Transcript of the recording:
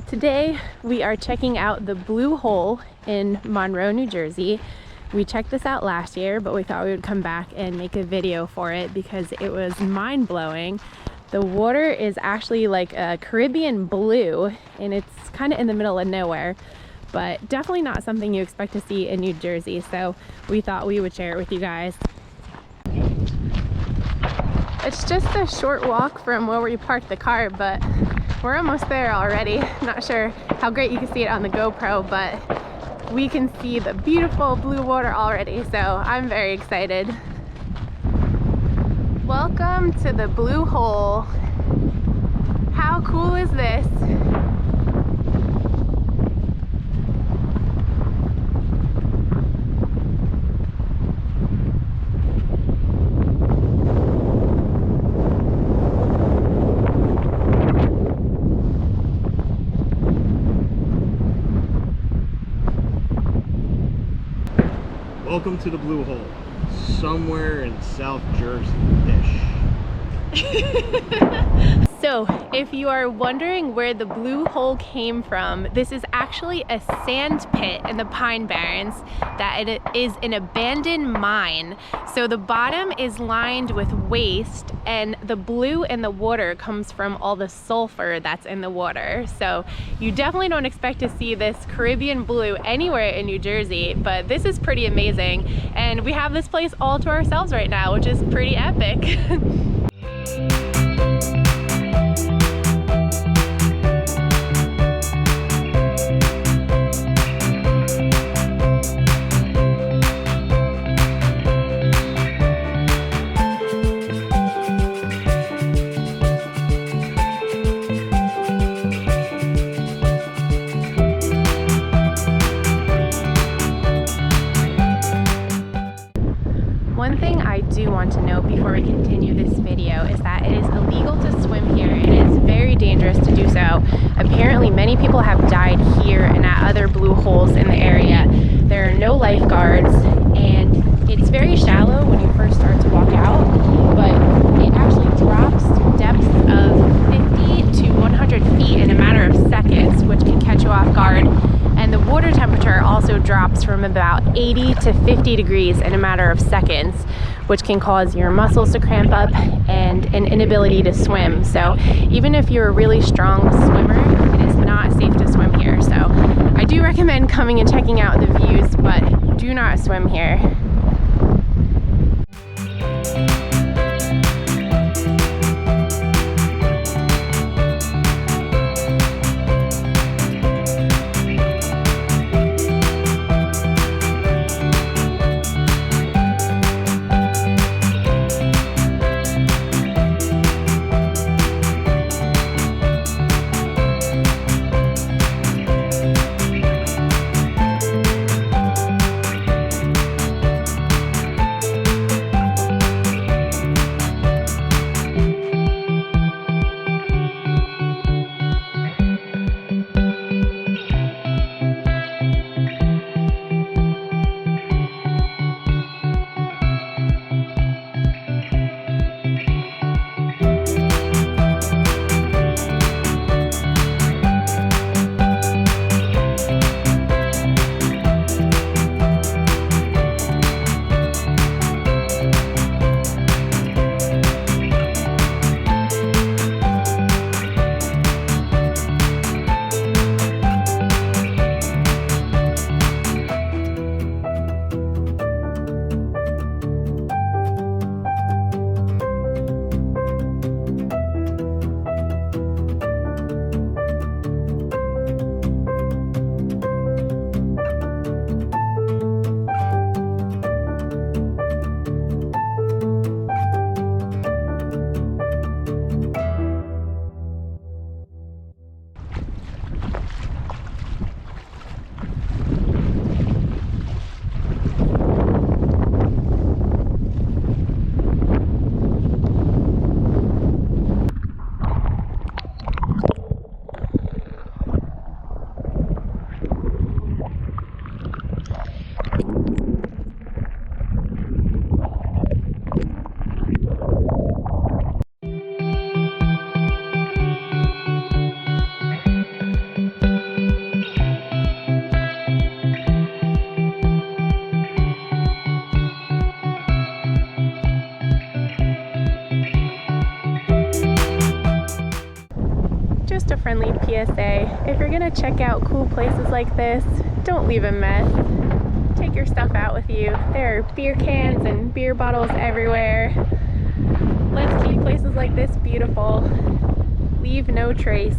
today we are checking out the Blue Hole in Monroe, New Jersey. We checked this out last year, but we thought we would come back and make a video for it because it was mind-blowing. The water is actually like a Caribbean blue, and it's kind of in the middle of nowhere, but definitely not something you expect to see in New Jersey, so we thought we would share it with you guys. It's just a short walk from where we parked the car, but we're almost there already. Not sure how great you can see it on the GoPro, but we can see the beautiful blue water already, so I'm very excited. Welcome to the Blue Hole. How cool is this? Welcome to the Blue Hole, somewhere in South Jersey-ish. So, if you are wondering where the Blue Hole came from, this is actually a sand pit in the Pine Barrens that it is an abandoned mine. So the bottom is lined with waste, and the blue in the water comes from all the sulfur that's in the water. So you definitely don't expect to see this Caribbean blue anywhere in New Jersey, but this is pretty amazing. And we have this place all to ourselves right now, which is pretty epic. One thing I do want to note before we continue this video is that it is illegal to swim here. It is very dangerous to do so. Apparently many people have died here and at other blue holes in the area. There are no lifeguards, and it's very shallow when you first start to walk out, but it actually drops depths of 50 to 100 feet in a matter of seconds, which can catch you off guard. And the water temperature also drops from about 80 to 50 degrees in a matter of seconds, which can cause your muscles to cramp up and an inability to swim. So even if you're a really strong swimmer, it is not safe to swim here. So I do recommend coming and checking out the views, but do not swim here. friendly PSA. If you're gonna check out cool places like this, don't leave a mess. Take your stuff out with you. There are beer cans and beer bottles everywhere. Let's keep places like this beautiful. Leave no trace.